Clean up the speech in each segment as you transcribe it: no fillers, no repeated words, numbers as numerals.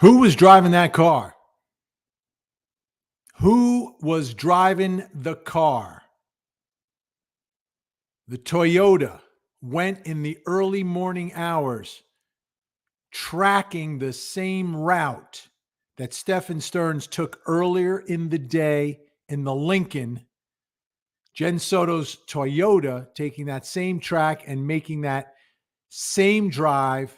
Who was driving that car? Who was driving the car? The Toyota went in the early morning hours tracking the same route that Stephen Stearns took earlier in the day in the Lincoln. Jen Soto's Toyota taking that same track and making that same drive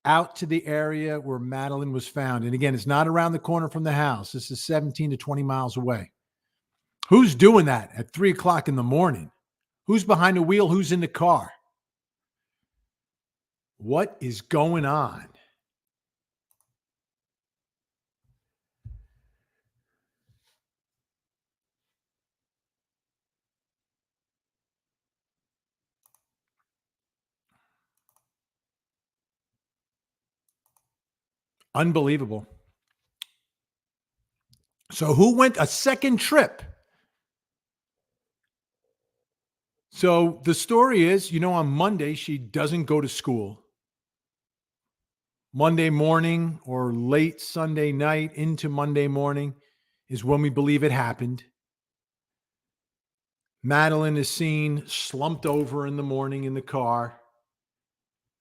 out to the area where Madeline was found. And again, it's not around the corner from the house. This is 17 to 20 miles away. Who's doing that at 3:00 in the morning? Who's behind the wheel? Who's in the car? What is going on? Unbelievable. So who went a second trip? So the story is, on Monday, she doesn't go to school. Monday morning or late Sunday night into Monday morning is when we believe it happened. Madeline is seen slumped over in the morning in the car.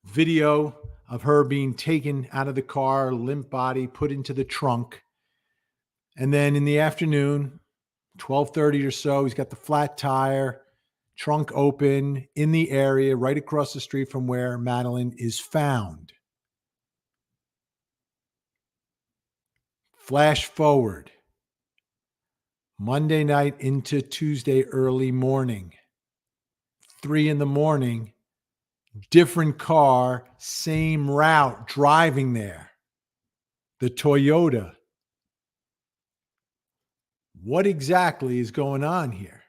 Video of her being taken out of the car, limp body, put into the trunk. And then in the afternoon, 12:30 or so, he's got the flat tire, trunk open in the area right across the street from where Madeline is found. Flash forward. Monday night into Tuesday early morning. 3 a.m, different car, same route, driving there. The Toyota. What exactly is going on here?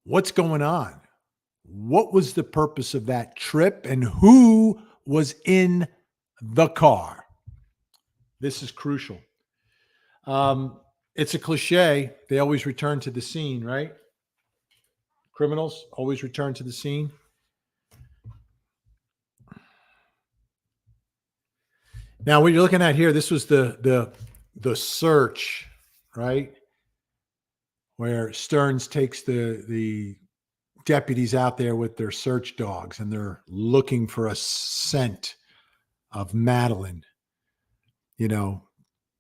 What's going on? What was the purpose of that trip and who was in the car? This is crucial. It's a cliche. They always return to the scene, right? Criminals always return to the scene. Now, what you're looking at here, this was the search, right? Where Stearns takes the deputies out there with their search dogs and they're looking for a scent of Madeline,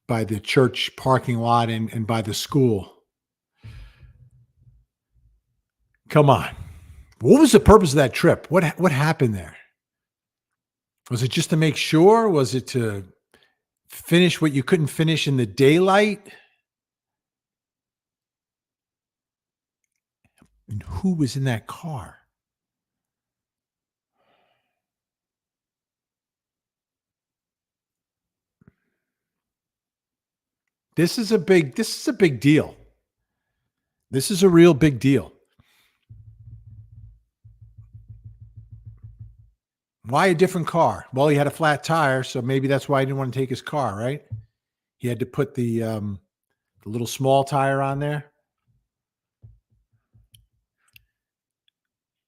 by the church parking lot and by the school. Come on. What was the purpose of that trip? What happened there? Was it just to make sure? Was it to finish what you couldn't finish in the daylight? And who was in that car? This is a big deal. This is a real big deal. Why a different car? Well, he had a flat tire, so maybe that's why he didn't want to take his car, right? He had to put the little small tire on there.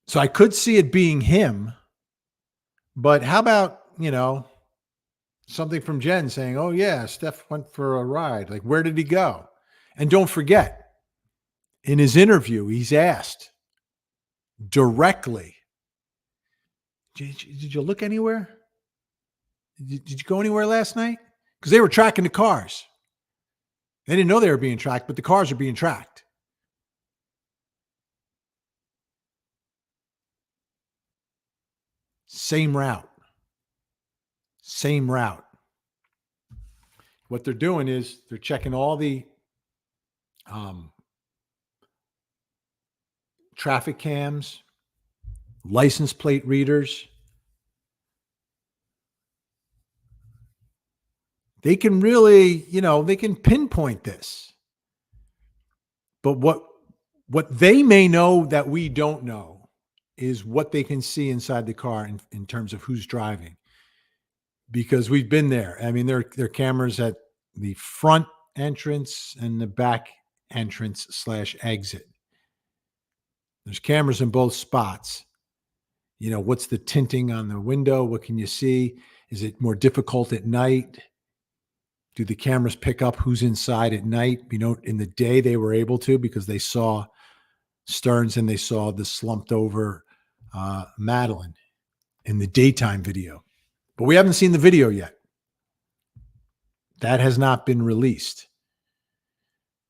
So I could see it being him, but how about, something from Jen saying, oh yeah, Steph went for a ride. Like, where did he go? And don't forget, in his interview, he's asked directly, did you look anywhere? Did you go anywhere last night? Because they were tracking the cars. They didn't know they were being tracked, but the cars are being tracked. Same route. Same route. What they're doing is they're checking all the traffic cams, license plate readers. They can really, they can pinpoint this. But what they may know that we don't know is what they can see inside the car in terms of who's driving. Because we've been there. I mean, there are cameras at the front entrance and the back entrance / exit. There's cameras in both spots. What's the tinting on the window? What can you see? Is it more difficult at night? Do the cameras pick up who's inside at night? In the day they were able to because they saw Stearns and they saw the slumped over Madeline in the daytime video. But we haven't seen the video yet. That has not been released.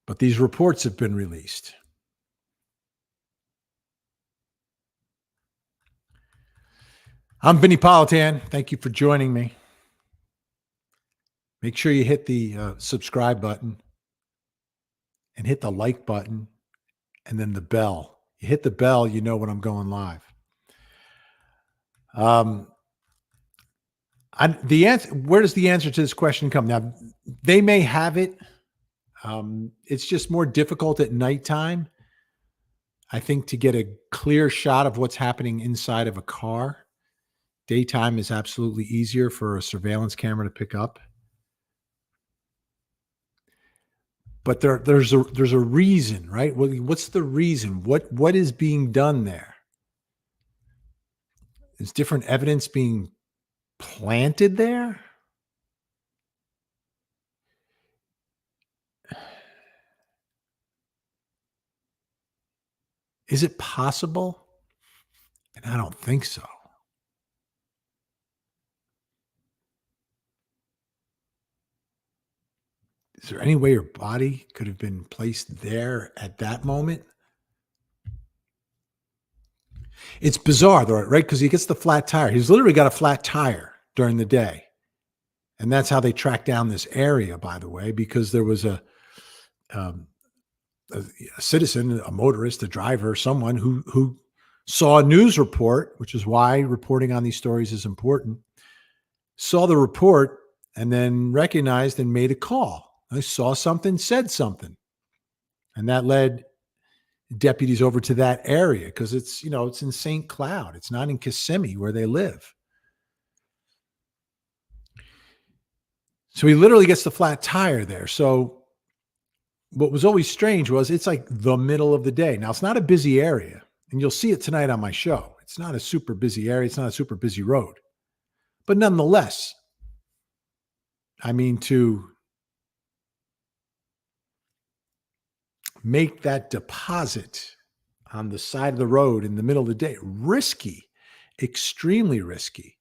But these reports have been released. I'm Vinny Politan. Thank you for joining me. Make sure you hit the subscribe button and hit the like button and then the bell. You hit the bell, you know when I'm going live. Where does the answer to this question come? Now, they may have it. It's just more difficult at nighttime, I think, to get a clear shot of what's happening inside of a car. Daytime is absolutely easier for a surveillance camera to pick up. But there's a reason, right? What's the reason? What is being done there? Is different evidence being planted there? Is it possible? And I don't think so. Is there any way your body could have been placed there at that moment? It's bizarre, though, right? Because he gets the flat tire. He's literally got a flat tire during the day. And that's how they tracked down this area, by the way, because there was a citizen, a motorist, a driver, someone who saw a news report, which is why reporting on these stories is important, saw the report and then recognized and made a call. I saw something, said something. And that led deputies over to that area because it's in St. Cloud. It's not in Kissimmee where they live. So he literally gets the flat tire there. So what was always strange was it's like the middle of the day. Now, it's not a busy area, and you'll see it tonight on my show. It's not a super busy area. It's not a super busy road. But nonetheless, I mean, to make that deposit on the side of the road in the middle of the day, risky, extremely risky.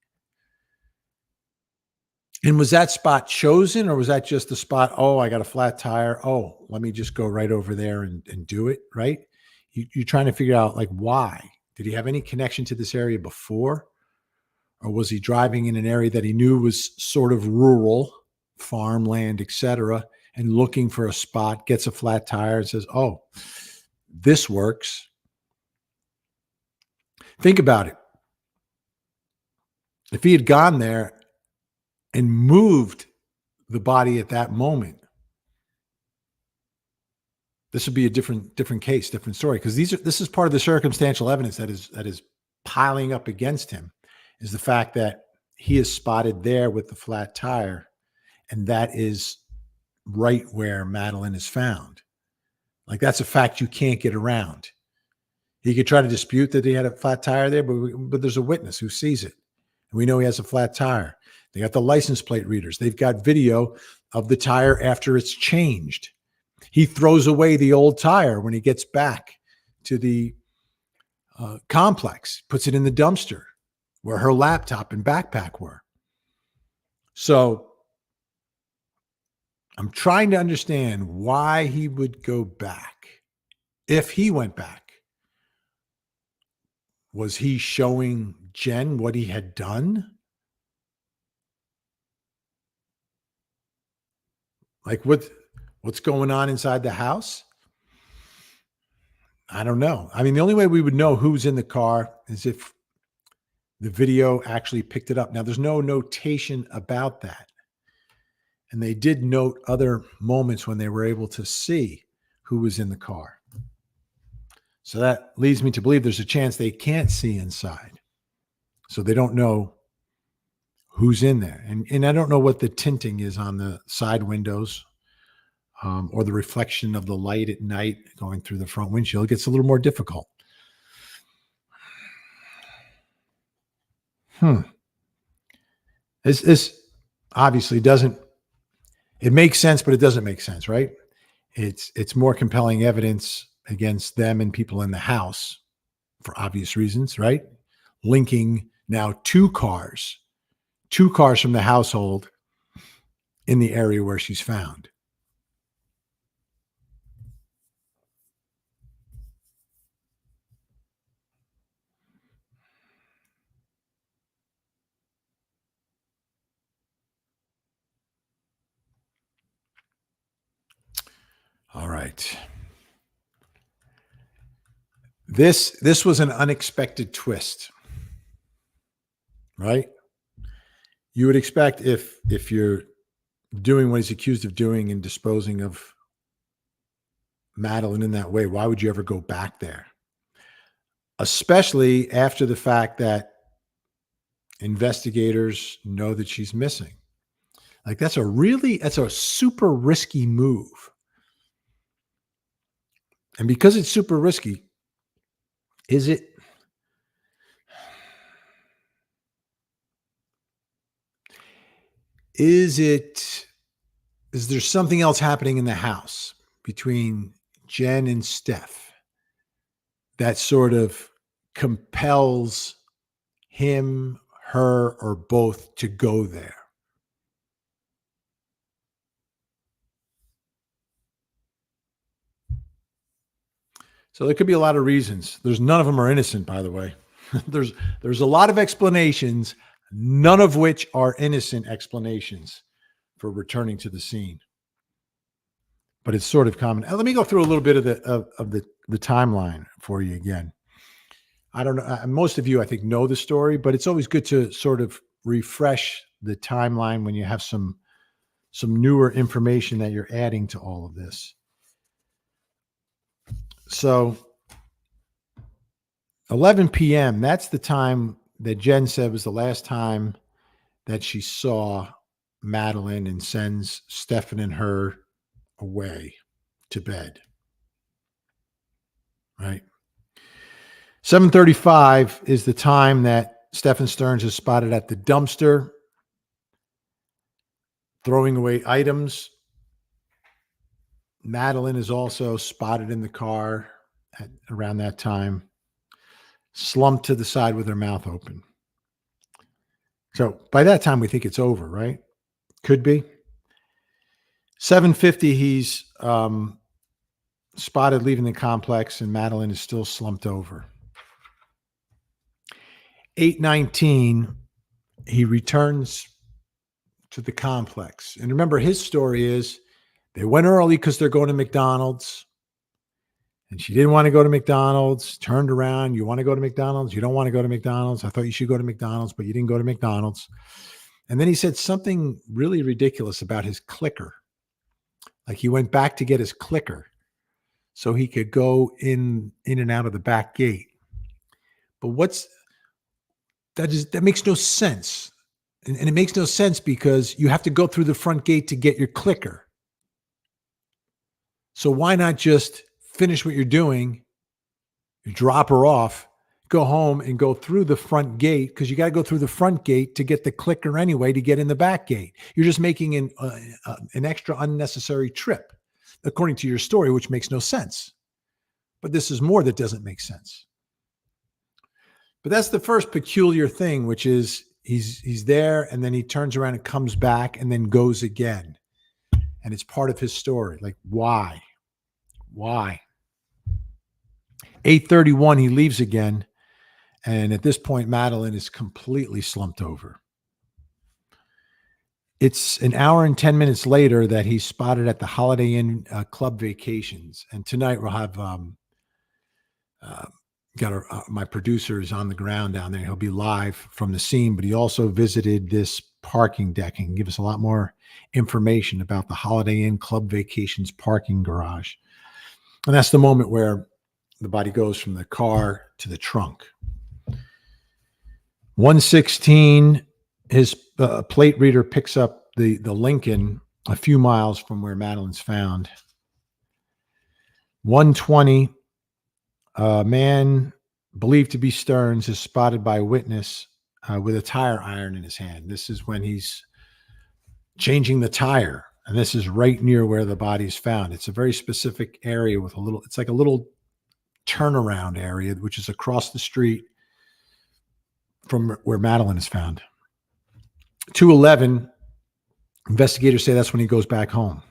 And was that spot chosen, or was that just the spot? Oh, I got a flat tire. Oh, let me just go right over there and do it. Right. You're trying to figure out, like, why? Did he have any connection to this area before? Or was he driving in an area that he knew was sort of rural, farmland, etc., and looking for a spot, gets a flat tire and says, oh, this works. Think about it. If he had gone there and moved the body at that moment, this would be a different case, different story. Because this is part of the circumstantial evidence that is piling up against him, is the fact that he is spotted there with the flat tire, and that is right where Madeline is found. Like, that's a fact you can't get around. He could try to dispute that he had a flat tire there, but there's a witness who sees it. And we know he has a flat tire. They got the license plate readers. They've got video of the tire after it's changed. He throws away the old tire when he gets back to the complex, puts it in the dumpster where her laptop and backpack were. So I'm trying to understand why he would go back. If he went back, was he showing Jen what he had done? Like, what's going on inside the house? I don't know. I mean, the only way we would know who's in the car is if the video actually picked it up. Now, there's no notation about that. And they did note other moments when they were able to see who was in the car. So that leads me to believe there's a chance they can't see inside. So they don't know who's in there. And I don't know what the tinting is on the side windows or the reflection of the light at night going through the front windshield. It gets a little more difficult. This obviously doesn't, it makes sense, but it doesn't make sense, right? It's more compelling evidence against them and people in the house for obvious reasons, right? Linking now two cars from the household in the area where she's found. All right. This was an unexpected twist, right? You would expect if you're doing what he's accused of doing and disposing of Madeline in that way, why would you ever go back there? Especially after the fact that investigators know that she's missing. Like that's a super risky move. And because it's super risky, is it is it is there something else happening in the house between Jen and Steph that sort of compels him, her, or both to go there? So there could be a lot of reasons. There's none of them are innocent, by the way. there's a lot of explanations, none of which are innocent explanations for returning to the scene. But it's sort of common. Let me go through a little bit of the timeline for you again. I don't know. Most of you, I think, know the story, but it's always good to sort of refresh the timeline when you have some newer information that you're adding to all of this. So 11 p.m., that's the time that Jen said was the last time that she saw Madeline, and sends Stefan and her away to bed. Right. 7:35 is the time that Stefan Stearns is spotted at the dumpster throwing away items. Madeline is also spotted in the car at around that time, slumped to the side with her mouth open. So by that time, we think it's over, right? Could be. 7:50, he's spotted leaving the complex, and Madeline is still slumped over. 8:19, he returns to the complex. And remember, his story is they went early because they're going to McDonald's. And she didn't want to go to McDonald's, turned around. You want to go to McDonald's? You don't want to go to McDonald's? I thought you should go to McDonald's, but you didn't go to McDonald's. And then he said something really ridiculous about his clicker. Like he went back to get his clicker so he could go in and out of the back gate. But that makes no sense. And it makes no sense because you have to go through the front gate to get your clicker. So why not just finish what you're doing, drop her off, go home and go through the front gate, because you got to go through the front gate to get the clicker anyway to get in the back gate. You're just making an extra unnecessary trip, according to your story, which makes no sense. But this is more that doesn't make sense. But that's the first peculiar thing, which is he's there and then he turns around and comes back and then goes again. And it's part of his story. Like, why? 8:31, he leaves again. And at this point, Madeline is completely slumped over. It's an hour and 10 minutes later that he's spotted at the Holiday Inn Club Vacations. And tonight we'll have my producer is on the ground down there. He'll be live from the scene, but he also visited this parking deck and can give us a lot more information about the Holiday Inn Club Vacations parking garage. And that's the moment where the body goes from the car to the trunk. 1:16, his plate reader picks up the Lincoln a few miles from where Madeline's found. 1:20, a man believed to be Stearns is spotted by a witness with a tire iron in his hand. This is when he's changing the tire. And this is right near where the body is found. It's a very specific area with it's like a little turnaround area, which is across the street from where Madeline is found. 211, investigators say that's when he goes back home.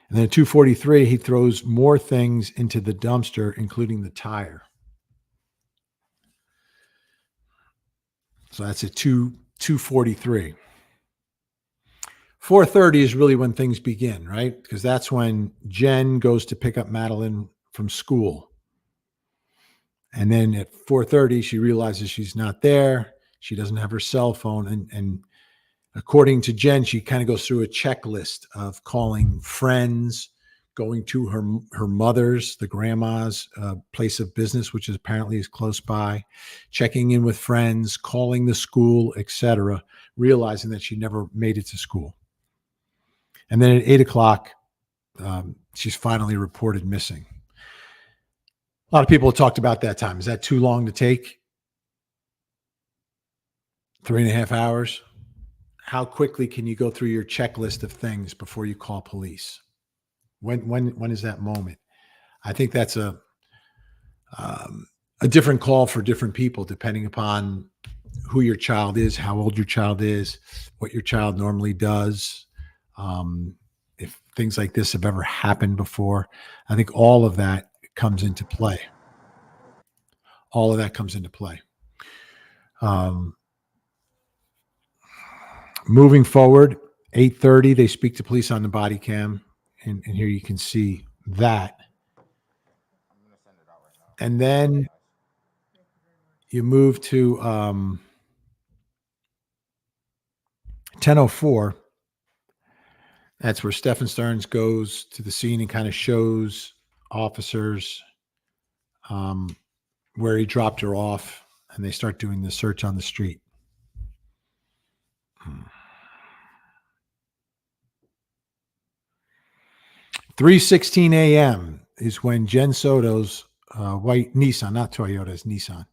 And then at 2:43, he throws more things into the dumpster, including the tire. So that's at 2:43. 4:30 is really when things begin, right? Because that's when Jen goes to pick up Madeline from school. And then at 4:30, she realizes she's not there. She doesn't have her cell phone. And according to Jen, she kind of goes through a checklist of calling friends, going to her mother's, the grandma's place of business, which is apparently is close by, checking in with friends, calling the school, etc., realizing that she never made it to school. And then at 8 o'clock, she's finally reported missing. A lot of people have talked about that time. Is that too long to take? 3.5 hours? How quickly can you go through your checklist of things before you call police? When is that moment? I think that's a different call for different people, depending upon who your child is, how old your child is, what your child normally does. If things like this have ever happened before, I think all of that comes into play. All of that comes into play. Moving forward, 8:30, they speak to police on the body cam, and here you can see that. And then you move to 10:04. That's where Stephen Stearns goes to the scene and kind of shows officers where he dropped her off, and they start doing the search on the street. 3:16 a.m. is when Jen Soto's white Nissan, not Toyota, it's Nissan,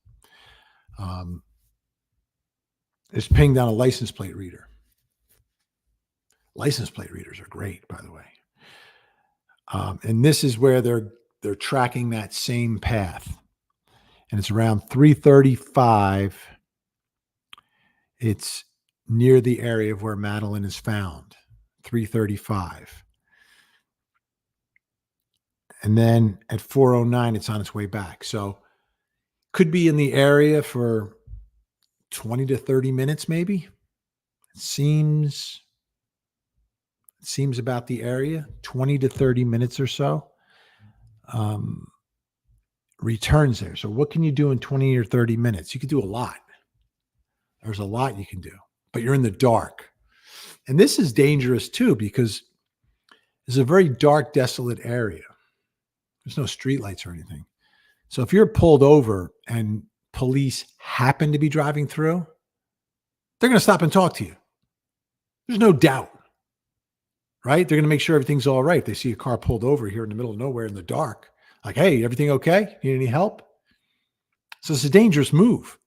is pinged on a license plate reader. License plate readers are great, by the way. And this is where they're tracking that same path. And it's around 3:35. It's near the area of where Madeline is found. 3:35. And then at 4:09, it's on its way back. So could be in the area for 20 to 30 minutes, maybe. It seems about the area, 20 to 30 minutes or so. Returns there. So what can you do in 20 or 30 minutes? You could do a lot. There's a lot you can do, but you're in the dark. And this is dangerous too, because it's a very dark, desolate area. There's no streetlights or anything. So if you're pulled over and police happen to be driving through, they're going to stop and talk to you. There's no doubt, right? They're going to make sure everything's all right. They see a car pulled over here in the middle of nowhere in the dark. Like, hey, everything okay? Need any help? So it's a dangerous move.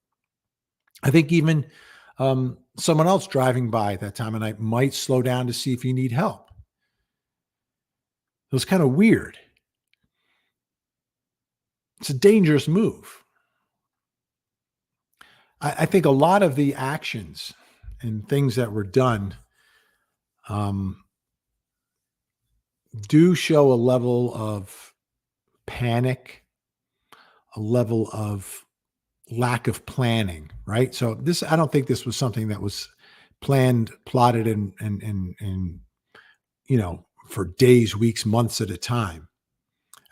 I think even someone else driving by at that time of night might slow down to see if you need help. It was kind of weird. It's a dangerous move. I think a lot of the actions and things that were done do show a level of panic, a level of lack of planning, right? So I don't think this was something that was planned, plotted, and for days, weeks, months at a time.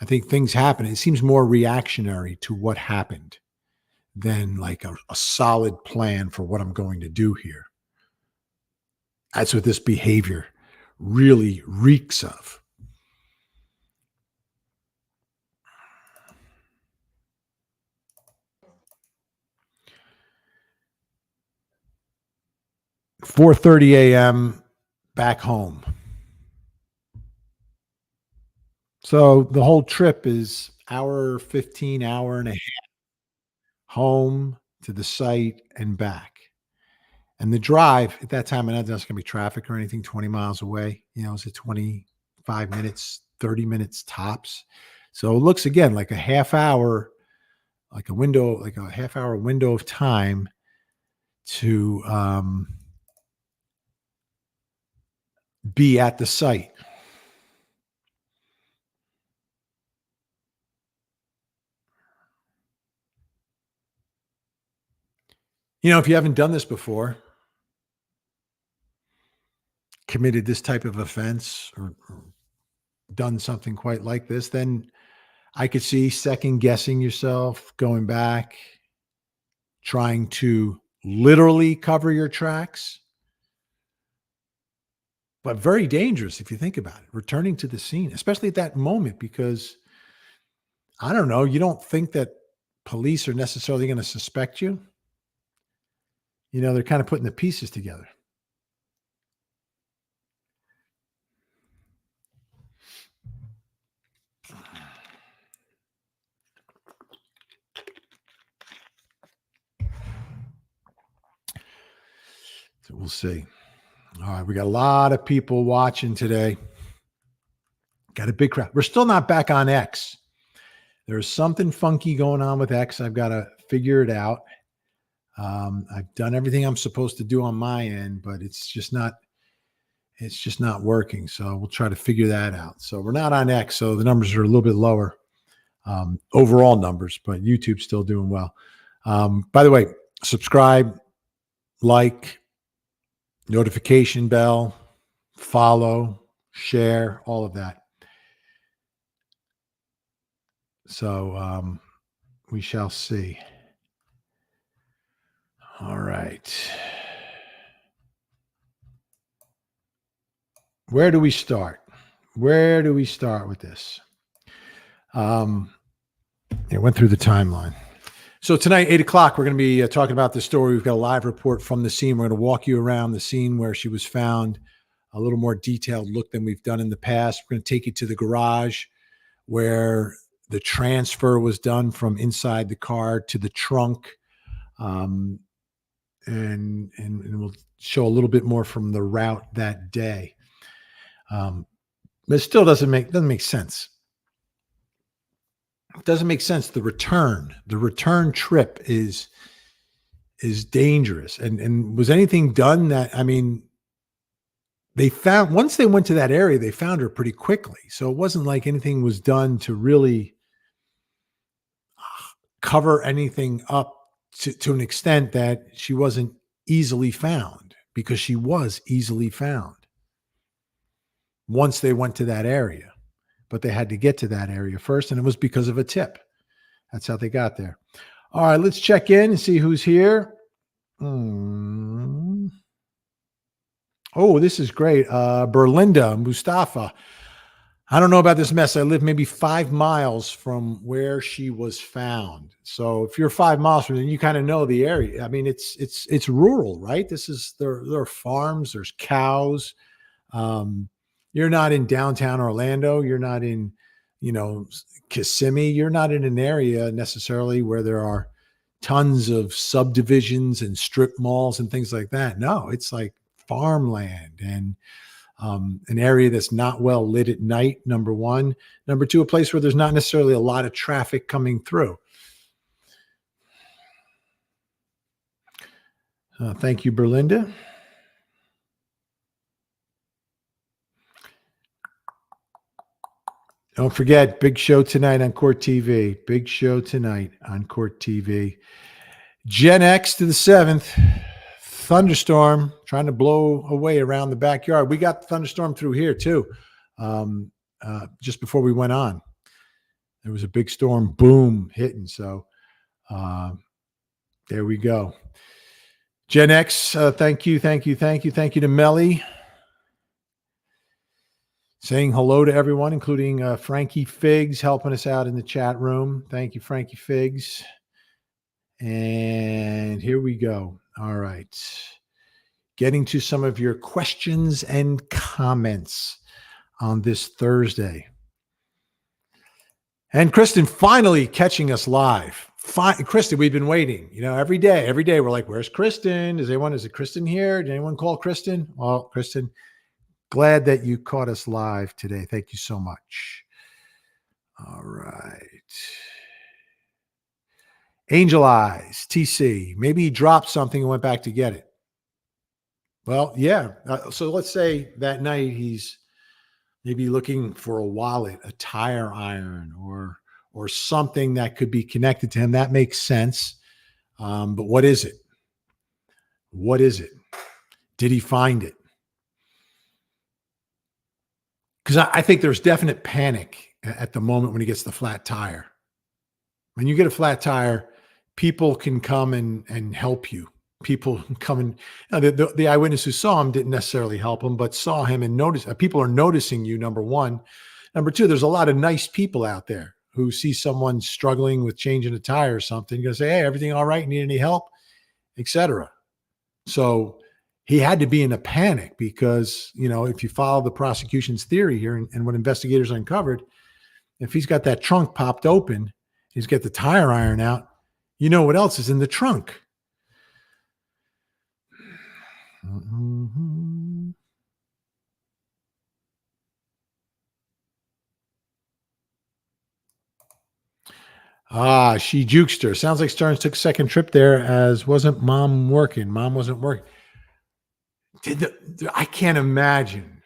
I think things happen. It seems more reactionary to what happened than like a solid plan for what I'm going to do here. That's what this behavior really reeks of. "4:30 a.m. back home." So the whole trip is hour 15, hour and a half home to the site and back. And the drive at that time, I know there's going to be traffic or anything 20 miles away. It's at 25 minutes, 30 minutes tops. So it looks again like a half hour, like a half hour window of time to be at the site. If you haven't done this before, committed this type of offense or done something quite like this, then I could see second guessing yourself, going back, trying to literally cover your tracks. But very dangerous if you think about it, returning to the scene, especially at that moment, because I don't know, you don't think that police are necessarily going to suspect you. They're kind of putting the pieces together. So we'll see. All right, we got a lot of people watching today. Got a big crowd. We're still not back on X. There's something funky going on with X. I've got to figure it out. I've done everything I'm supposed to do on my end, but it's just not working. So we'll try to figure that out. So we're not on X. So the numbers are a little bit lower, overall numbers, but YouTube's still doing well. By the way, subscribe, like, notification bell, follow, share, all of that. So we shall see. All right. Where do we start? Where do we start with this? It went through the timeline. So tonight, 8:00, we're going to be talking about this story. We've got a live report from the scene. We're going to walk you around the scene where she was found, a little more detailed look than we've done in the past. We're going to take you to the garage where the transfer was done from inside the car to the trunk. And we'll show a little bit more from the route that day. But it still doesn't make sense. It doesn't make sense. The return trip is dangerous. And was anything done that, once they went to that area, they found her pretty quickly. So it wasn't like anything was done to really cover anything up to an extent that she wasn't easily found, because she was easily found once they went to that area. But they had to get to that area first, and it was because of a tip. That's how they got there. All right, let's check in and see who's here. Oh, this is great. Berlinda Mustafa. I don't know about this mess. I live maybe 5 miles from where she was found. So if you're 5 miles from there, you kind of know the area. It's rural, right? There are farms, there's cows. You're not in downtown Orlando. You're not in, Kissimmee. You're not in an area necessarily where there are tons of subdivisions and strip malls and things like that. No, it's like farmland and an area that's not well lit at night, number one. Number two, a place where there's not necessarily a lot of traffic coming through. Thank you, Berlinda. Don't forget, big show tonight on Court TV. Big show tonight on Court TV. Gen X to the 7th. Thunderstorm trying to blow away around the backyard. We got the thunderstorm through here too. Just before we went on, there was a big storm, boom, hitting. So there we go. Gen X, thank you to Melly. Saying hello to everyone, including Frankie Figs helping us out in the chat room. Thank you, Frankie Figs. And here we go. All right. Getting to some of your questions and comments on this Thursday. And Kristen finally catching us live. Fine, Kristen, we've been waiting. Every day we're like, "Where's Kristen? Is it Kristen here? Did anyone call Kristen?" Well, Kristen, glad that you caught us live today. Thank you so much. All right. Angel Eyes, TC. Maybe he dropped something and went back to get it. Well, yeah. So let's say that night he's maybe looking for a wallet, a tire iron, or something that could be connected to him. That makes sense. But what is it? What is it? Did he find it? Because I think there's definite panic at the moment when he gets the flat tire. When you get a flat tire, people can come and help you. People can come and the eyewitness who saw him didn't necessarily help him, but saw him and notice. People are noticing you. Number one, number two. There's a lot of nice people out there who see someone struggling with changing a tire or something. You're gonna say, "Hey, everything all right? Need any help?" Etc. So he had to be in a panic because, if you follow the prosecution's theory here and what investigators uncovered, if he's got that trunk popped open, he's got the tire iron out, what else is in the trunk? Mhm. She jukester. Sounds like Stearns took a second trip there as wasn't mom working. Mom wasn't working. I can't imagine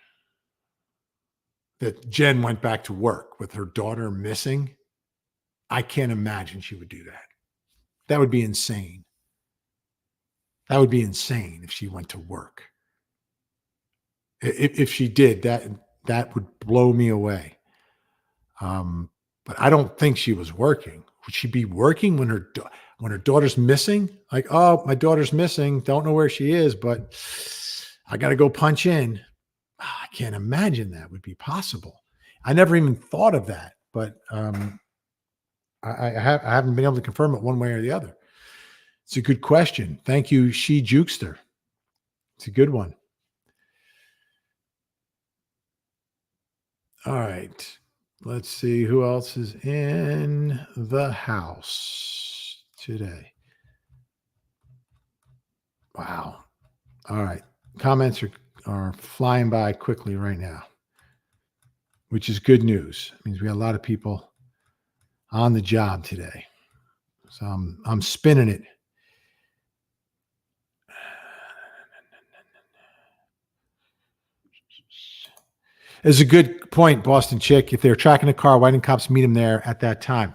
that Jen went back to work with her daughter missing. I can't imagine she would do that. That would be insane. That would be insane if she went to work. If she did, that would blow me away. But I don't think she was working. Would she be working when her daughter's missing? Like, oh, my daughter's missing. Don't know where she is, but I got to go punch in. I can't imagine that would be possible. I never even thought of that, but I haven't been able to confirm it one way or the other. It's a good question. Thank you, She Jukester. It's a good one. All right. Let's see who else is in the house today. Wow. All right. Comments are flying by quickly right now, which is good news. It means we got a lot of people on the job today. So I'm spinning it. It's a good point, Boston Chick. If they're tracking a car, why didn't cops meet him there at that time?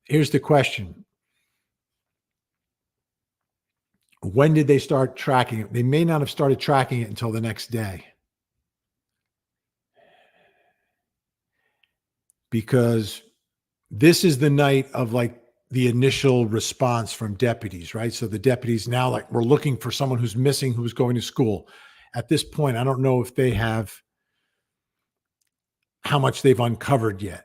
Here's the question. When did they start tracking it? They may not have started tracking it until the next day. Because this is the night of like the initial response from deputies, right? So the deputies now, like, we're looking for someone who's missing, who's going to school. At this point, I don't know if they have how much they've uncovered yet.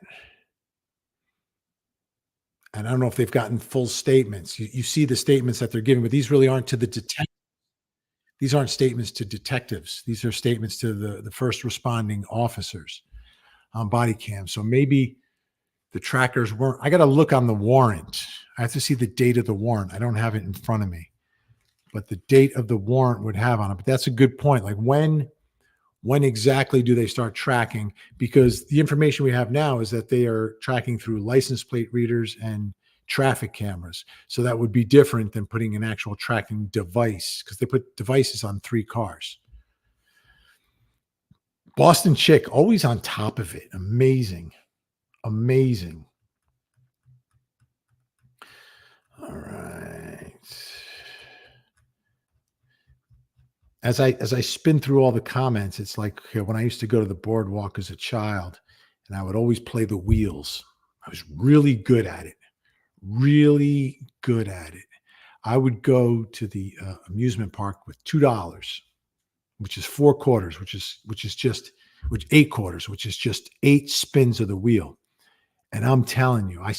And I don't know if they've gotten full statements. You see the statements that they're giving, but these really aren't to the detective. These aren't statements to detectives. These are statements to the first responding officers on body cam. So maybe the trackers weren't. I got to look on the warrant. I have to see the date of the warrant. I don't have it in front of me, but the date of the warrant would have on it. But that's a good point. Like when exactly do they start tracking? Because the information we have now is that they are tracking through license plate readers and traffic cameras. So that would be different than putting an actual tracking device, because they put devices on 3 cars. Boston Chick, always on top of it. Amazing. Amazing. All right. As I spin through all the comments, it's like, okay, when I used to go to the boardwalk as a child, and I would always play the wheels. I was really good at it. Really good at it. I would go to the amusement park with $2, which is 4 quarters, which is just 8 quarters, which is just 8 spins of the wheel. And I'm telling you, I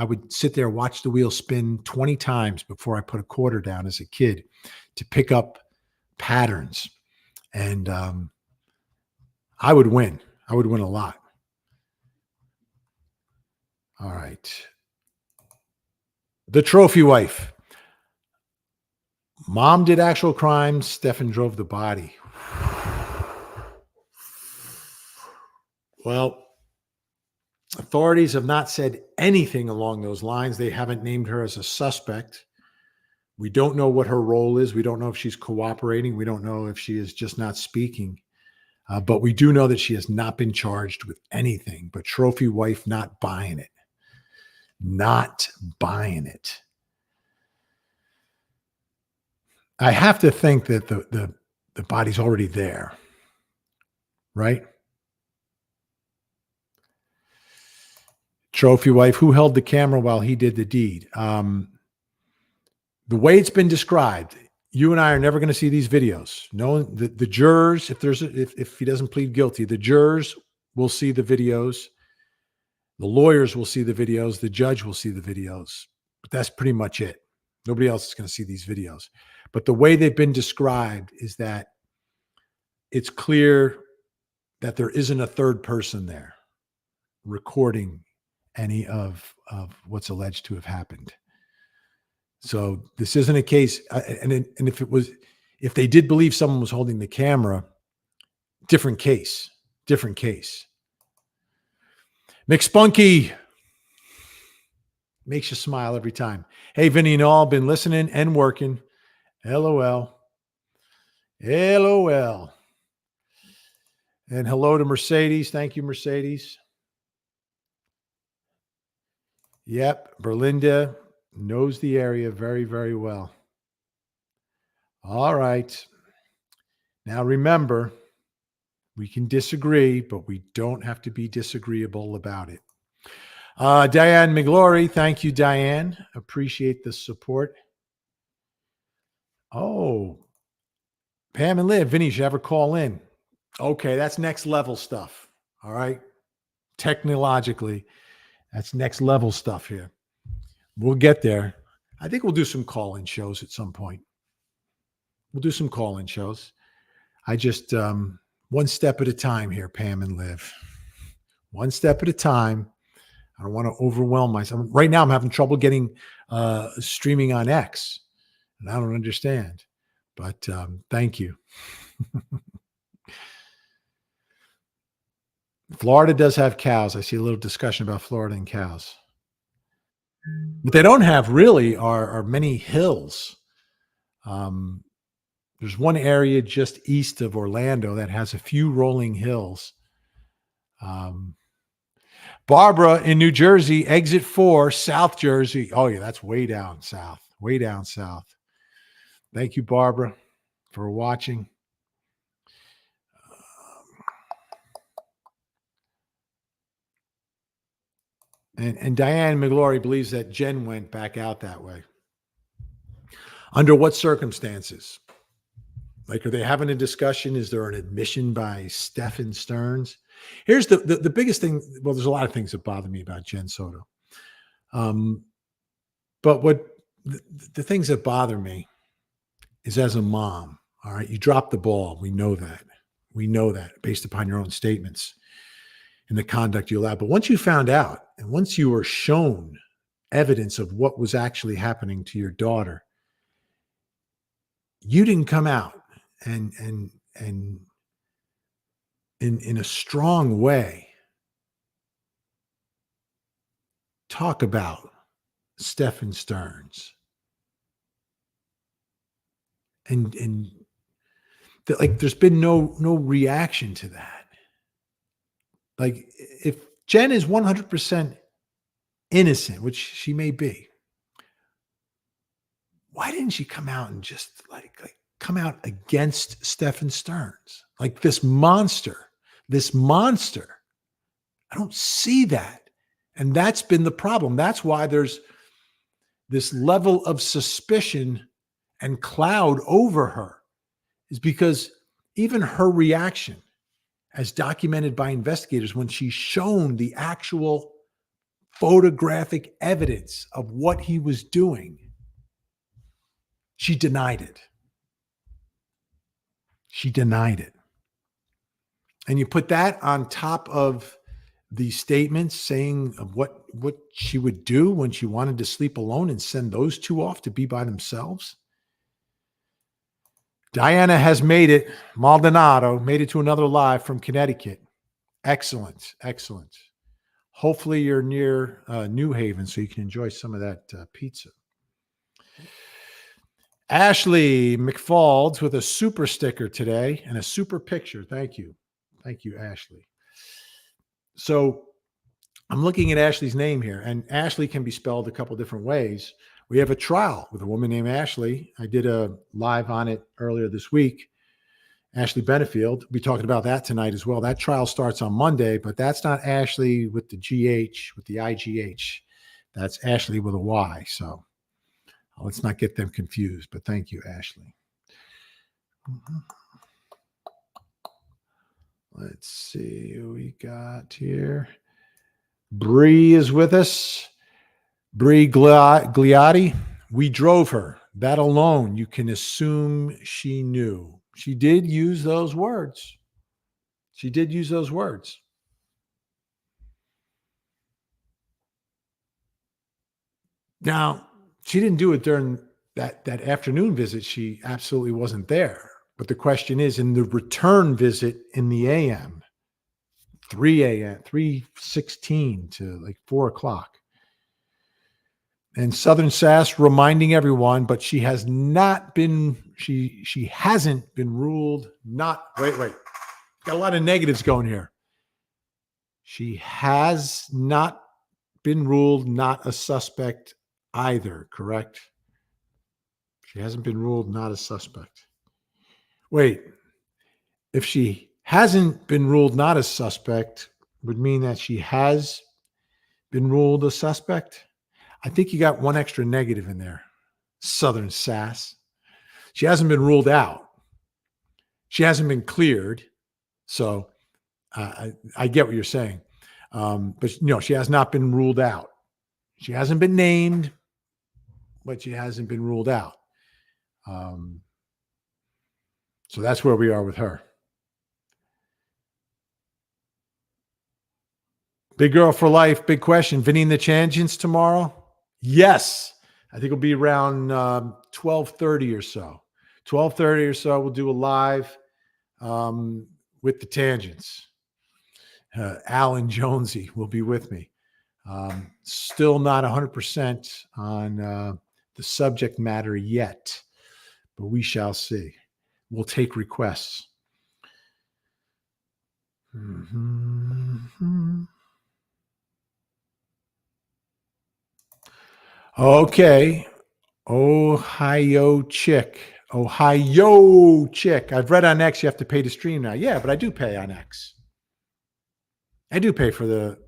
would sit there, watch the wheel spin 20 times before I put a quarter down as a kid to pick up patterns. And I would win. I would win a lot. All right. The trophy wife. Mom did actual crimes. Stefan drove the body. Well, authorities have not said anything along those lines. They haven't named her as a suspect. We don't know what her role is. We don't know if she's cooperating. We don't know if she is just not speaking. But we do know that she has not been charged with anything. But trophy wife not buying it. Not buying it. I have to think that the body's already there, right? Trophy wife, who held the camera while he did the deed? The way it's been described, you and I are never going to see these videos. No, the jurors, if he doesn't plead guilty, the jurors will see the videos. The lawyers will see the videos. The judge will see the videos. But that's pretty much it. Nobody else is going to see these videos. But the way they've been described is that it's clear that there isn't a third person there recording any of what's alleged to have happened. So this isn't a case, and if they did believe someone was holding the camera, different case. McSpunky makes you smile every time. Hey, Vinny and all, been listening and working. LOL. LOL. And hello to Mercedes. Thank you, Mercedes. Yep, Berlinda knows the area very, very well. All right. Now remember, we can disagree, but we don't have to be disagreeable about it. Diane McGlory, thank you, Diane. Appreciate the support. Oh, Pam and Liv, Vinny, you should ever call in. Okay, that's next level stuff. All right. Technologically, that's next level stuff here. We'll get there. I think we'll do some call-in shows at some point. We'll do some call-in shows. I just, one step at a time here, Pam and Liv. One step at a time. I don't want to overwhelm myself. Right now, I'm having trouble getting streaming on X, and I don't understand. But thank you. Florida does have cows. I see a little discussion about Florida and cows. What they don't have really are many hills. There's one area just east of Orlando that has a few rolling hills. Barbara in New Jersey, exit 4, South Jersey. Oh, yeah, that's way down south. Way down south. Thank you, Barbara, for watching. And Diane McGlory believes that Jen went back out that way. Under what circumstances? Like, are they having a discussion? Is there an admission by Stefan Stearns? Here's the biggest thing. Well, there's a lot of things that bother me about Jen Soto. But what the things that bother me is, as a mom, all right, you dropped the ball. We know that. We know that based upon your own statements and the conduct you allowed. But once you found out, and once you were shown evidence of what was actually happening to your daughter, you didn't come out and in a strong way talk about Stefan Stearns and like there's been no reaction to that. Like, if Jen is 100% innocent, which she may be, why didn't she come out and just like come out against Stefan Stearns? Like, this monster. I don't see that. And that's been the problem. That's why there's this level of suspicion and cloud over her, is because even her reaction, as documented by investigators, when she's shown the actual photographic evidence of what he was doing, she denied it. And you put that on top of these statements saying of what she would do when she wanted to sleep alone and send those two off to be by themselves? Diana has made it. Maldonado made it to another live from Connecticut. Excellent. Excellent. Hopefully you're near New Haven so you can enjoy some of that pizza. Ashley McFalds with a super sticker today and a super picture. Thank you. Thank you, Ashley. So I'm looking at Ashley's name here, and Ashley can be spelled a couple different ways. We have a trial with a woman named Ashley. I did a live on it earlier this week. Ashley Benefield. We talked about that tonight as well. That trial starts on Monday, but that's not Ashley with the GH, with the IGH. That's Ashley with a Y. So let's not get them confused, but thank you, Ashley. Let's see who we got here. Bree is with us. Bree Gliotti. We drove her. That alone, you can assume she knew. She did use those words. She did use those words. Now, she didn't do it during that afternoon visit. She absolutely wasn't there. But the question is, in the return visit in the AM, 3 a.m., 3:16 to like 4 o'clock. And Southern Sass reminding everyone, but she has not been, she hasn't been ruled not, wait. Got a lot of negatives going here. She has not been ruled not a suspect either, correct? She hasn't been ruled not a suspect. Wait, if she hasn't been ruled not a suspect, would mean that she has been ruled a suspect? I think you got one extra negative in there. Southern Sass. She hasn't been ruled out. She hasn't been cleared. So I get what you're saying. But she has not been ruled out. She hasn't been named, but she hasn't been ruled out. So that's where we are with her. Big Girl for Life, big question. Vinny and the Tangents tomorrow? Yes. I think it'll be around 12:30 or so. 12:30 or so, we'll do a live with the Tangents. Alan Jonesy will be with me. Still not 100% on the subject matter yet, but we shall see. We'll take requests. Mm-hmm. Okay. Ohio chick. I've read on X you have to pay to stream now. Yeah, but I do pay on X. I do pay for the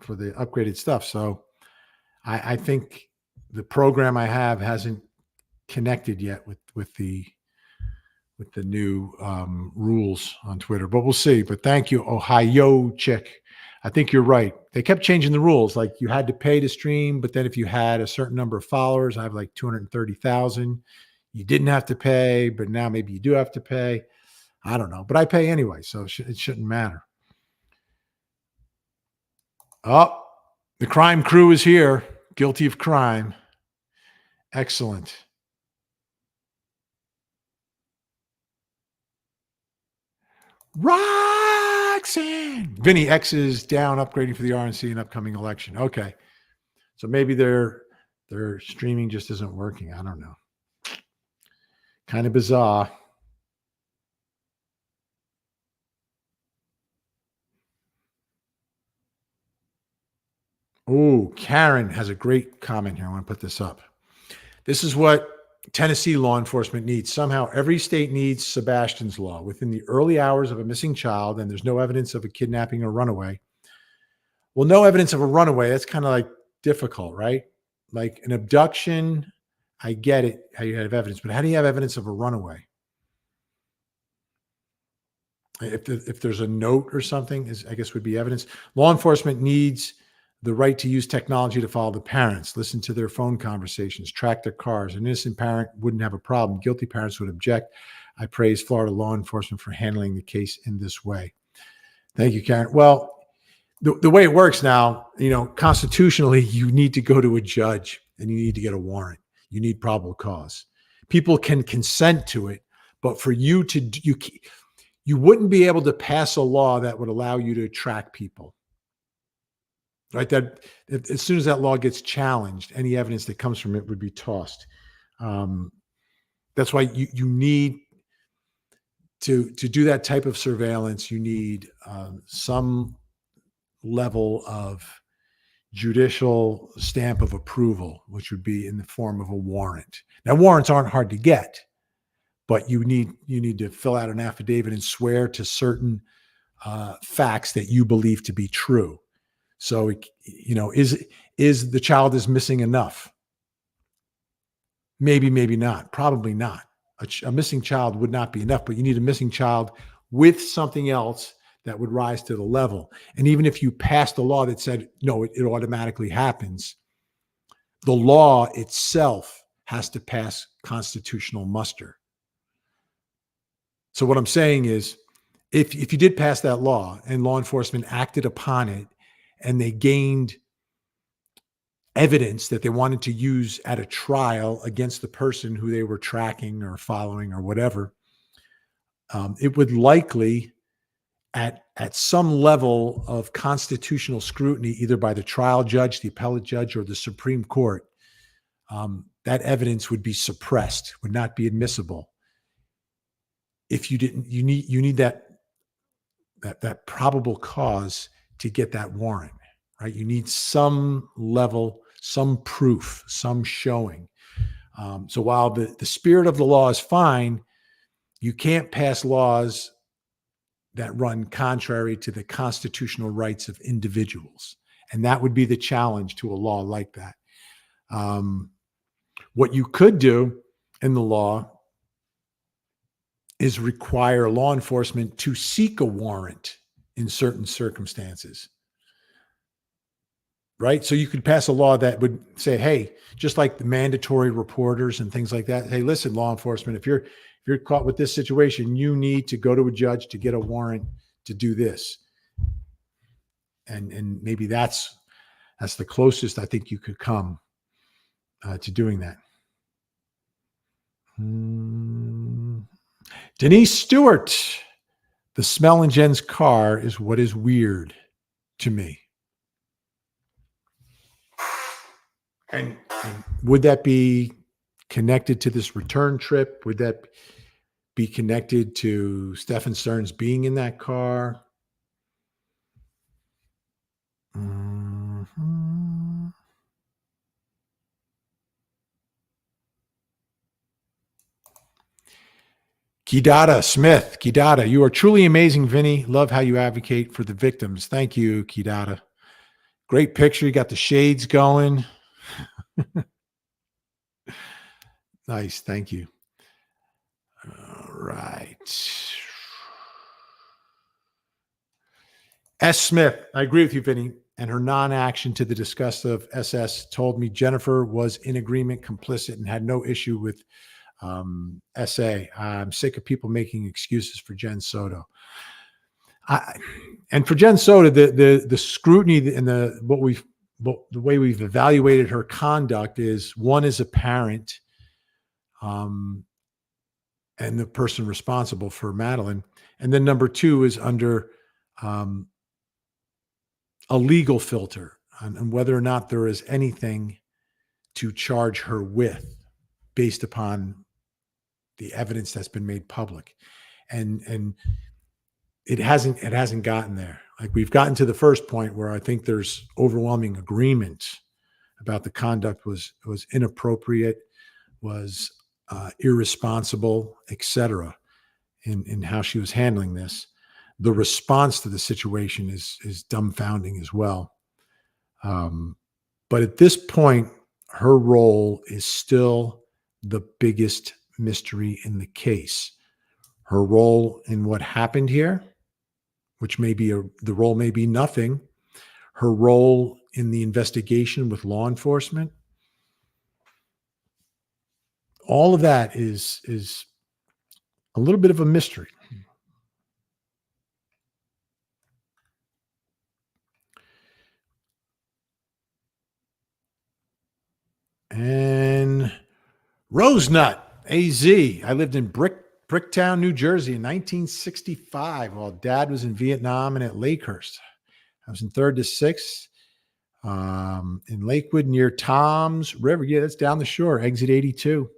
upgraded stuff. So I think the program I have hasn't connected yet with the new rules on Twitter, but we'll see. But thank you, Ohio chick. I think you're right. They kept changing the rules. Like you had to pay to stream, but then if you had a certain number of followers, I have like 230,000. You didn't have to pay, but now maybe you do have to pay. I don't know, but I pay anyway, so it shouldn't matter. Oh, the crime crew is here. Guilty of crime. Excellent. Roxanne. Vinny X is down upgrading for the RNC and upcoming election. Okay. So maybe their streaming just isn't working. I don't know. Kind of bizarre. Oh, Karen has a great comment here. I want to put this up. This is what Tennessee law enforcement needs. Somehow every state needs Sebastian's law. Within the early hours of a missing child, and there's no evidence of a kidnapping or runaway. Well, no evidence of a runaway. That's kind of like difficult, right? Like an abduction, I get it, how you have evidence, but how do you have evidence of a runaway? If there's a note or something, I guess would be evidence. Law enforcement needs the right to use technology to follow the parents, listen to their phone conversations, track their cars. An innocent parent wouldn't have a problem. Guilty parents would object. I praise Florida law enforcement for handling the case in this way. Thank you, Karen. Well, The way it works now, constitutionally, you need to go to a judge and you need to get a warrant. You need probable cause. People can consent to it, but for you to you wouldn't be able to pass a law that would allow you to track people, right? That as soon as that law gets challenged, any evidence that comes from it would be tossed. Um, that's why you need to do that type of surveillance. You need some level of judicial stamp of approval, which would be in the form of a warrant. Now, warrants aren't hard to get, but you need to fill out an affidavit and swear to certain facts that you believe to be true. So, is the child is missing enough? Maybe, maybe not. Probably not. A missing child would not be enough, but you need a missing child with something else that would rise to the level. And even if you passed a law that said, no, it automatically happens, the law itself has to pass constitutional muster. So what I'm saying is, if you did pass that law and law enforcement acted upon it and they gained evidence that they wanted to use at a trial against the person who they were tracking or following or whatever, it would likely, at some level of constitutional scrutiny, either by the trial judge, the appellate judge, or the Supreme Court, that evidence would be suppressed, would not be admissible. If you didn't, you need that probable cause to get that warrant, right? You need some level, some proof, some showing. So while the spirit of the law is fine, you can't pass laws that run contrary to the constitutional rights of individuals. And that would be the challenge to a law like that. What you could do in the law is require law enforcement to seek a warrant in certain circumstances, right? So you could pass a law that would say, hey, just like the mandatory reporters and things like that, hey, listen, law enforcement, if you're caught with this situation, you need to go to a judge to get a warrant to do this. And maybe that's the closest I think you could come to doing that. Denise Stewart, the smell in Jen's car is what is weird to me. And would that be connected to this return trip? Would that be connected to Stephen Stearns being in that car? Mm-hmm. Kidada Smith. Kidada, you are truly amazing, Vinny. Love how you advocate for the victims. Thank you, Kidada. Great picture. You got the shades going. Nice. Thank you. All right. S. Smith, I agree with you, Vinny. And her non-action to the disgust of SS told me Jennifer was in agreement, complicit, and had no issue with SA. I'm sick of people making excuses for Jen Soto. And for Jen Soto, the scrutiny and the way we've evaluated her conduct is, one is a parent, and the person responsible for Madeline, and then number two is under a legal filter on whether or not there is anything to charge her with based upon the evidence that's been made public. And it hasn't gotten there. Like, we've gotten to the first point where I think there's overwhelming agreement about the conduct was inappropriate, was irresponsible, etc. in how she was handling this. The response to the situation is dumbfounding as well. But at this point, her role is still the biggest mystery in the case. Her role in what happened here, which may be the role may be nothing. Her role in the investigation with law enforcement, all of that is a little bit of a mystery. Rosenut, AZ. I lived in Bricktown, New Jersey in 1965 while dad was in Vietnam and at Lakehurst. I was in third to sixth in Lakewood near Tom's River. Yeah, that's down the shore, exit 82.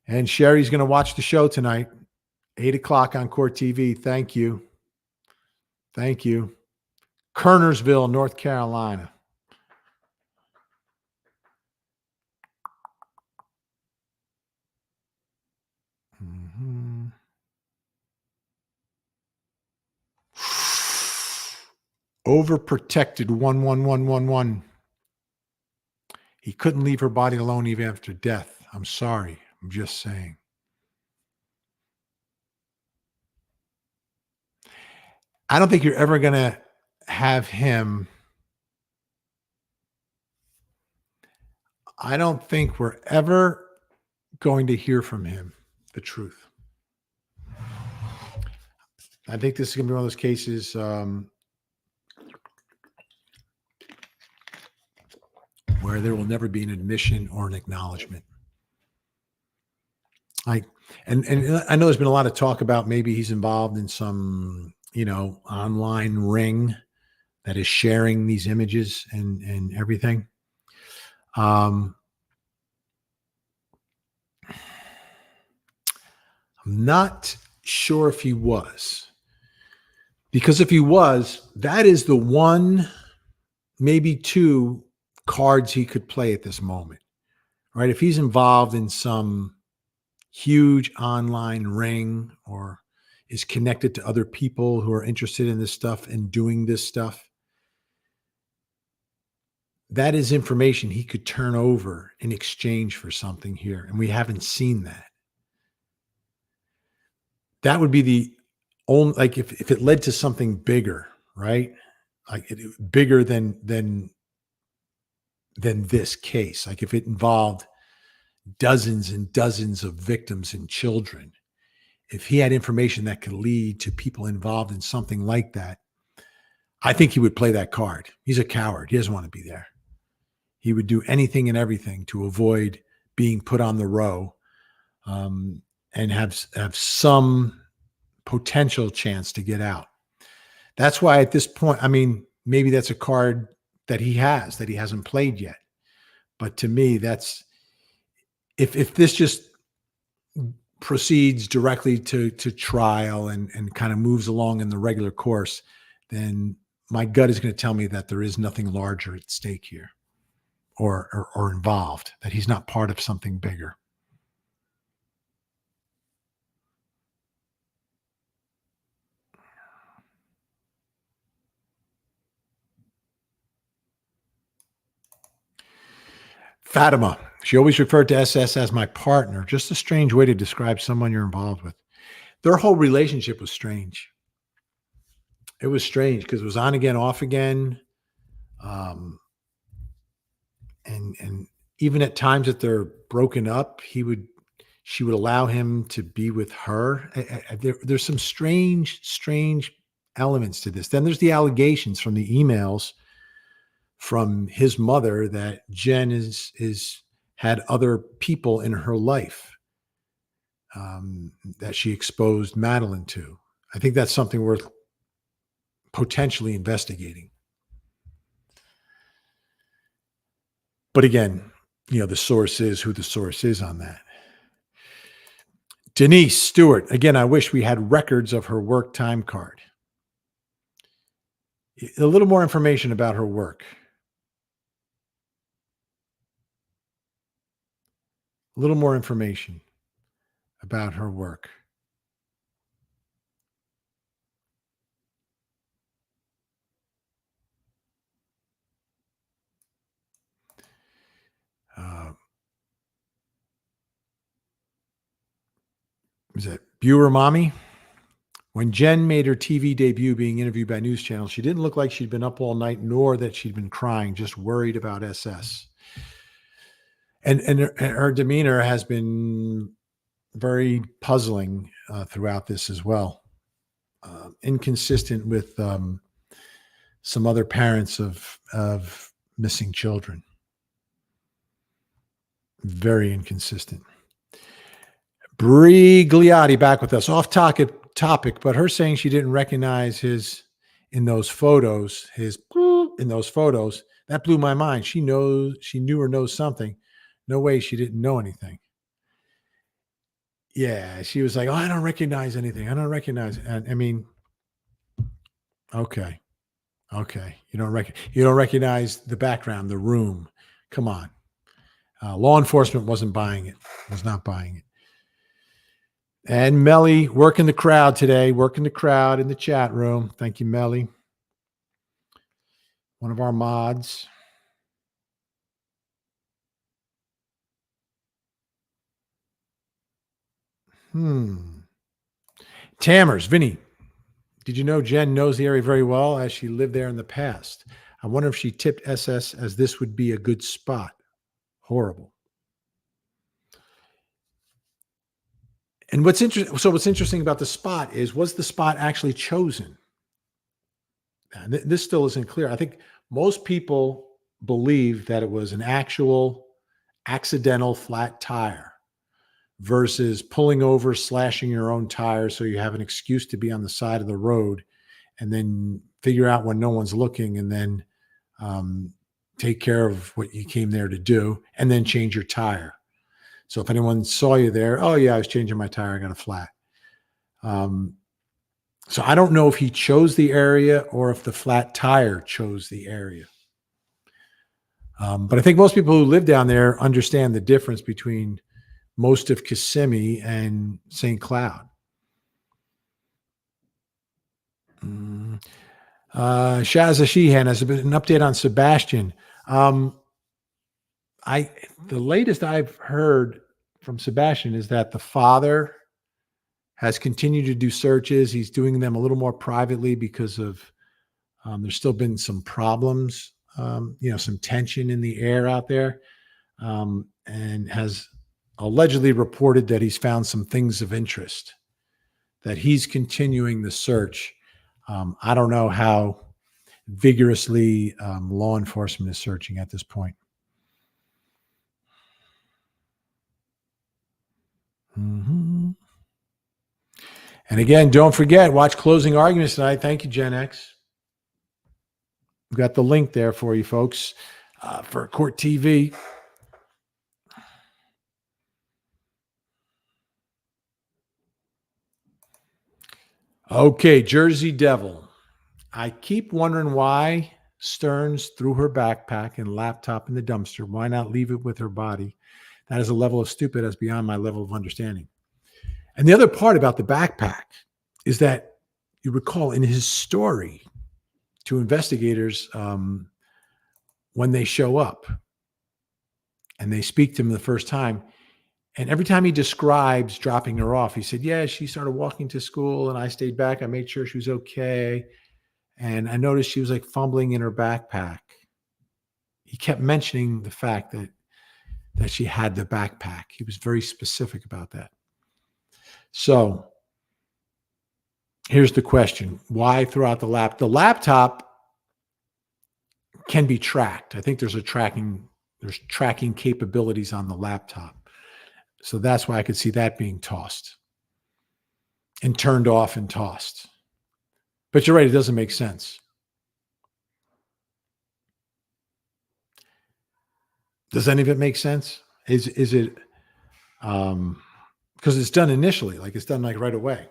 And Sherry's going to watch the show tonight, 8 o'clock on Court TV. Thank you. Thank you. Kernersville, North Carolina. Mm-hmm. Overprotected 11111. He couldn't leave her body alone even after death. I'm sorry. I'm just saying. I don't think you're ever going to have him. I don't think we're ever going to hear from him the truth. I think this is going to be one of those cases where there will never be an admission or an acknowledgement. And I know there's been a lot of talk about maybe he's involved in some, online ring that is sharing these images and everything. I'm not sure if he was, because if he was, that is the one, maybe two cards he could play at this moment, right? If he's involved in some huge online ring or is connected to other people who are interested in this stuff and doing this stuff, that is information he could turn over in exchange for something here. And we haven't seen that. That would be the only, like if it led to something bigger, right? Like bigger than this case. Like if it involved dozens and dozens of victims and children, if he had information that could lead to people involved in something like that, I think he would play that card. He's a coward. He doesn't want to be there. He would do anything and everything to avoid being put on the row and have some potential chance to get out. That's why at this point, I mean, maybe that's a card that he hasn't played yet. But to me, that's if this just proceeds directly to trial and kind of moves along in the regular course, then my gut is going to tell me that there is nothing larger at stake here or involved, that he's not part of something bigger. Fatima, she always referred to SS as my partner. Just a strange way to describe someone you're involved with. Their whole relationship was strange. It was strange because it was on again, off again. And even at times that they're broken up, she would allow him to be with her. There's some strange elements to this. Then there's the allegations from the emails from his mother that Jen is had other people in her life that she exposed Madeline to. I think that's something worth potentially investigating. But again, the source is who the source is on that. Denise Stewart, again, I wish we had records of her work time card. A little more information about her work. A little more information about her work. Was that Buer Mommy? When Jen made her TV debut being interviewed by news channels, she didn't look like she'd been up all night, nor that she'd been crying, just worried about SS. And her demeanor has been very puzzling throughout this as well. Inconsistent with some other parents of missing children. Very inconsistent. Bree Gliotti back with us. Off topic, but her saying she didn't recognize his in those photos, in those photos, that blew my mind. She knew or knows something. No way she didn't know anything. Yeah, she was like, "Oh, I don't recognize anything. I don't recognize it." And I mean, okay. Okay. You don't recognize the background, the room. Come on. Law enforcement wasn't buying it. Was not buying it. And Melly working the crowd today, working the crowd in the chat room. Thank you, Melly. One of our mods. Tammers, Vinny. Did you know Jen knows the area very well as she lived there in the past? I wonder if she tipped SS as this would be a good spot. Horrible. And what's interesting about the spot is, was the spot actually chosen? This still isn't clear. I think most people believe that it was an actual accidental flat tire versus pulling over, slashing your own tire so you have an excuse to be on the side of the road, and then figure out when no one's looking, and then take care of what you came there to do, and then change your tire. So if anyone saw you there, oh yeah, I was changing my tire, I got a flat. So I don't know if he chose the area or if the flat tire chose the area. But I think most people who live down there understand the difference between most of Kissimmee and St. Cloud. Shazza Sheehan has an update on Sebastian. The latest I've heard from Sebastian is that the father has continued to do searches. He's doing them a little more privately because of there's still been some problems, some tension in the air out there, and has allegedly reported that he's found some things of interest, that he's continuing the search. I don't know how vigorously law enforcement is searching at this point. Mm-hmm. And again, don't forget, watch Closing Arguments tonight. Thank you, Gen X. We've got the link there for you folks for Court TV. Okay, Jersey Devil. I keep wondering why Stearns threw her backpack and laptop in the dumpster. Why not leave it with her body? That is a level of stupid that's beyond my level of understanding. And the other part about the backpack is that you recall in his story to investigators, when they show up and they speak to him the first time, and every time he describes dropping her off, he said, yeah, she started walking to school and I stayed back. I made sure she was okay. And I noticed she was like fumbling in her backpack. He kept mentioning the fact that she had the backpack. He was very specific about that. So here's the question. Why throw out the laptop? The laptop can be tracked. I think there's tracking capabilities on the laptop. So that's why I could see that being tossed and turned off and tossed. But you're right, it doesn't make sense. Does any of it make sense? Is it because it's done initially, like it's done like right away.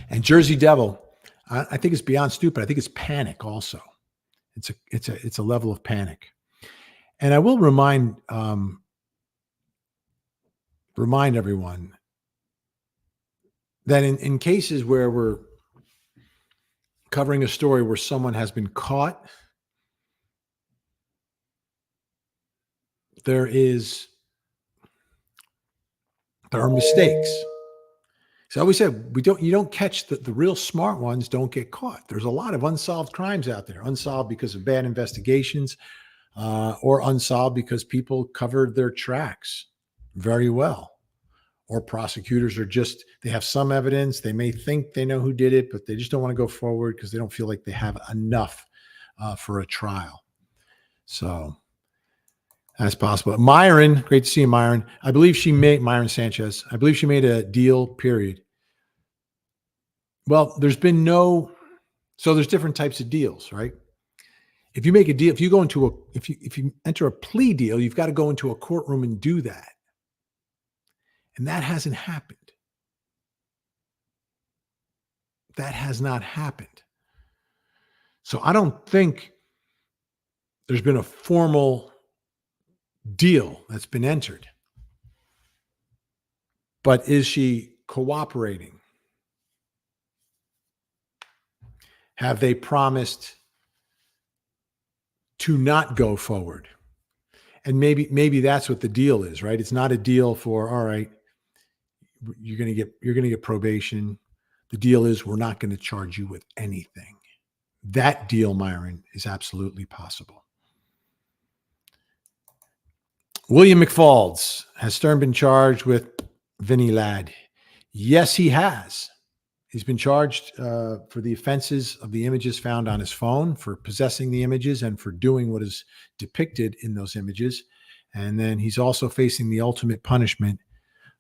And Jersey Devil, I think it's beyond stupid. I think it's panic also. It's a level of panic. And I will remind everyone that in cases where we're covering a story where someone has been caught, there are mistakes. So I always said, you don't catch the real smart ones don't get caught. There's a lot of unsolved crimes out there, unsolved because of bad investigations, or unsolved because people covered their tracks very well, or prosecutors are just, they have some evidence. They may think they know who did it, but they just don't want to go forward because they don't feel like they have enough for a trial. So that's possible. Myron, great to see you, Myron. I believe she made, Myron Sanchez, I believe she made a deal, period. Well, there's been no, so there's different types of deals, right? If you make a deal, if you go into a, if you enter a plea deal, you've got to go into a courtroom and do that. And that hasn't happened. That has not happened. So I don't think there's been a formal deal that's been entered. But is she cooperating? Have they promised to not go forward? And maybe that's what the deal is, right? It's not a deal for, all right, you're going to get probation. The deal is we're not going to charge you with anything. That deal, Myron, is absolutely possible. William McFalds, has Stern been charged with Vinny Ladd? Yes, he has. He's been charged for the offenses of the images found on his phone, for possessing the images and for doing what is depicted in those images. And then he's also facing the ultimate punishment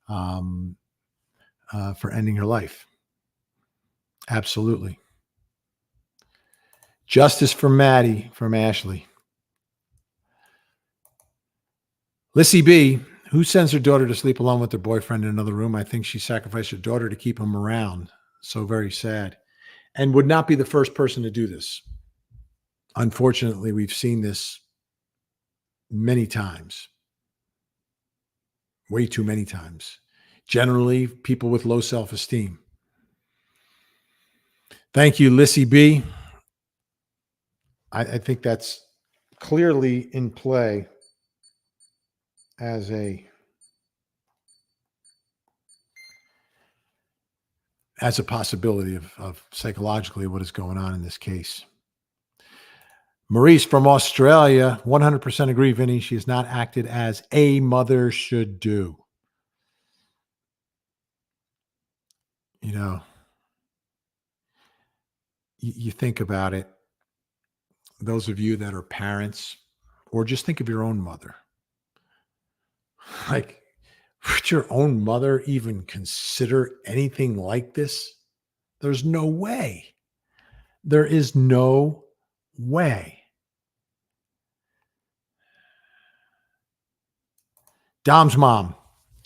for ending her life. Absolutely. Justice for Maddie from Ashley. Lissy B, who sends her daughter to sleep alone with her boyfriend in another room? I think she sacrificed her daughter to keep him around. So very sad. And would not be the first person to do this. Unfortunately, we've seen this many times. Way too many times. Generally, people with low self-esteem. Thank you, Lissy B. I think that's clearly in play as a possibility of psychologically what is going on in this case. Maurice from Australia, 100% agree, Vinny. She has not acted as a mother should do. You know, you think about it. Those of you that are parents, or just think of your own mother. Like, would your own mother even consider anything like this? There's no way. There is no way. Dom's mom,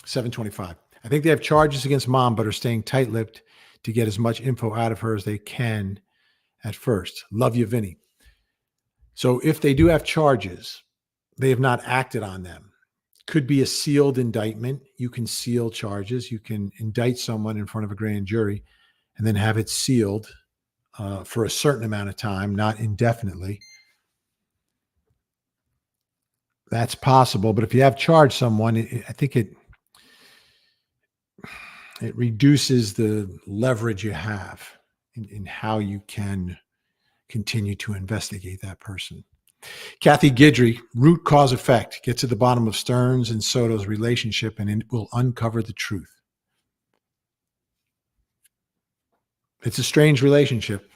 725. I think they have charges against mom, but are staying tight-lipped to get as much info out of her as they can at first. Love you, Vinny. So if they do have charges, they have not acted on them. Could be a sealed indictment. You can seal charges. You can indict someone in front of a grand jury and then have it sealed for a certain amount of time, not indefinitely. That's possible. But if you have charged someone, I think it reduces the leverage you have in how you can continue to investigate that person. Kathy Guidry, root cause effect, get to the bottom of Stearns and Soto's relationship and it will uncover the truth. It's a strange relationship,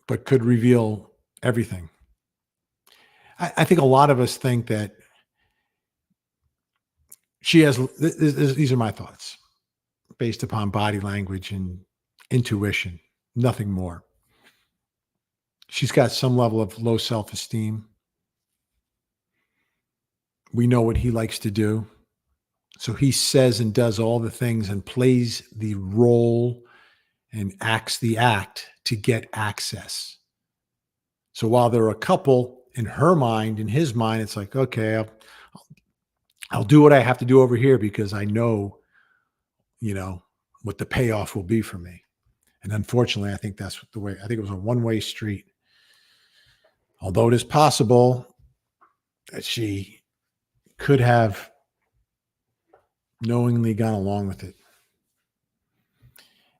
but could reveal everything. I think a lot of us think that she has, these are my thoughts, based upon body language and intuition, nothing more. She's got some level of low self-esteem. We know what he likes to do. So he says and does all the things and plays the role and acts the act to get access. So while they're a couple, in her mind, in his mind, it's like, okay, I'll do what I have to do over here because I know, what the payoff will be for me. And unfortunately, I think that's the way, I think it was a one-way street. Although it is possible that she could have knowingly gone along with it.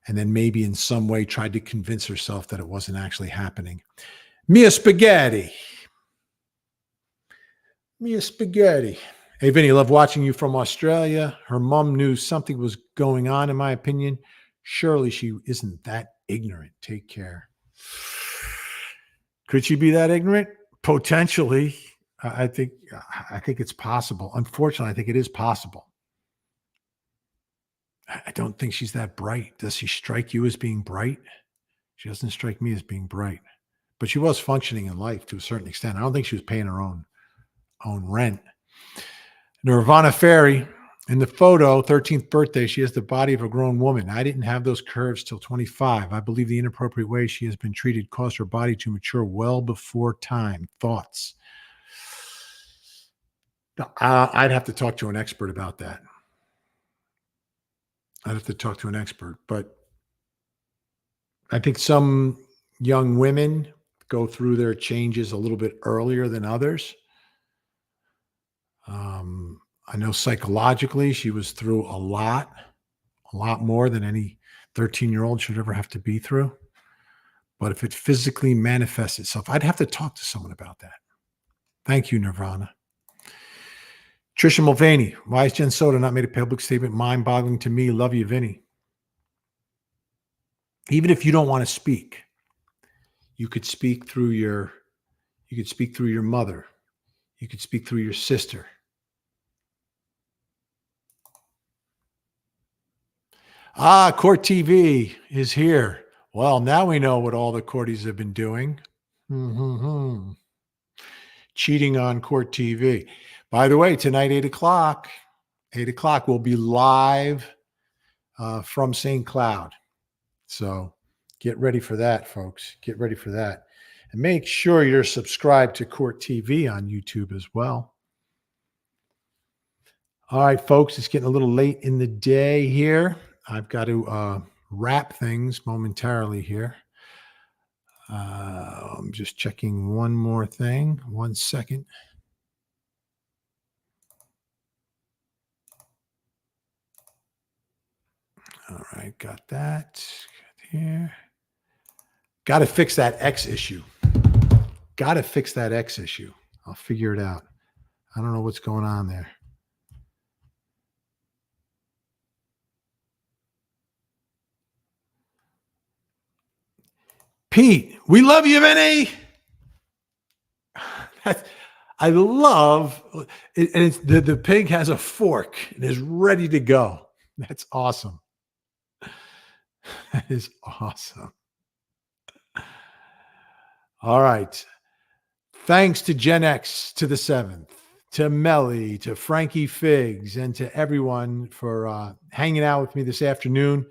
And then maybe in some way tried to convince herself that it wasn't actually happening. Mia Spaghetti. Hey, Vinny, love watching you from Australia. Her mom knew something was going on, in my opinion. Surely she isn't that ignorant. Take care. Could she be that ignorant? Potentially. I think it's possible. Unfortunately, I think it is possible. I don't think she's that bright. Does she strike you as being bright? She doesn't strike me as being bright. But she was functioning in life to a certain extent. I don't think she was paying her own rent. Nirvana Fairy, in the photo, 13th birthday, she has the body of a grown woman. I didn't have those curves till 25. I believe the inappropriate way she has been treated caused her body to mature well before time. Thoughts? I'd have to talk to an expert about that. I'd have to talk to an expert. But I think some young women go through their changes a little bit earlier than others. I know psychologically she was through a lot more than any 13-year-old should ever have to be through. But if it physically manifests itself, I'd have to talk to someone about that. Thank you, Nirvana. Trisha Mulvaney, why is Jen Soto not made a public statement? Mind-boggling to me. Love you, Vinny. Even if you don't want to speak, you could speak through your mother. You could speak through your sister. Court TV is here. Well, now we know what all the courties have been doing. Cheating on Court TV. By the way, tonight, 8 o'clock, we'll be live from St. Cloud. So get ready for that, folks. Get ready for that. And make sure you're subscribed to Court TV on YouTube as well. All right, folks, it's getting a little late in the day here. I've got to wrap things momentarily here. I'm just checking one more thing. 1 second. All right, got that. Got here. Got to fix that X issue. Got to fix that X issue. I'll figure it out. I don't know what's going on there. Pete, we love you, Vinny. I love it. And it's, the pig has a fork and is ready to go. That's awesome. That is awesome. All right. Thanks to Gen X to the 7th, to Melly, to Frankie Figs, and to everyone for hanging out with me this afternoon.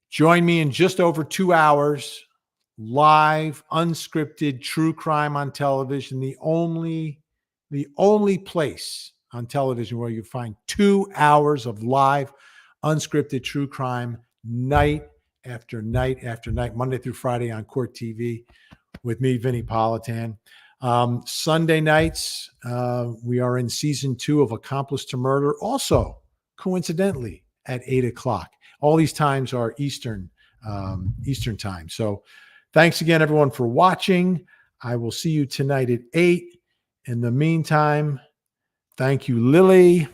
Join me in just over 2 hours. Live, unscripted, true crime on television. The only place on television where you find 2 hours of live, unscripted, true crime, night after night after night, Monday through Friday on Court TV with me, Vinny Politan. Sunday nights, we are in season 2 of Accomplice to Murder, also coincidentally at 8 o'clock. All these times are Eastern time. So thanks again, everyone, for watching. I will see you tonight at 8. In the meantime, thank you, Lily.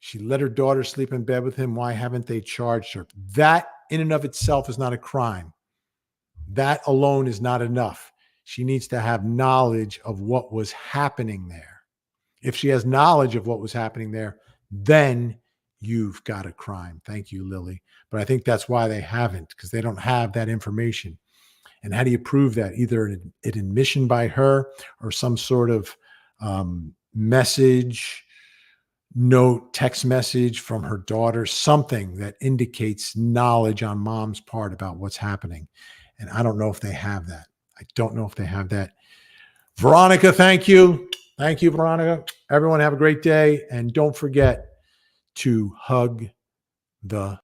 She let her daughter sleep in bed with him. Why haven't they charged her? That in and of itself is not a crime. That alone is not enough. She needs to have knowledge of what was happening there. If she has knowledge of what was happening there, then you've got a crime. Thank you, Lily. But I think that's why they haven't, because they don't have that information. And how do you prove that? Either an admission by her or some sort of message, note, text message from her daughter, something that indicates knowledge on mom's part about what's happening. And I don't know if they have that. I don't know if they have that. Veronica, thank you. Thank you, Veronica. Everyone have a great day. And don't forget to hug the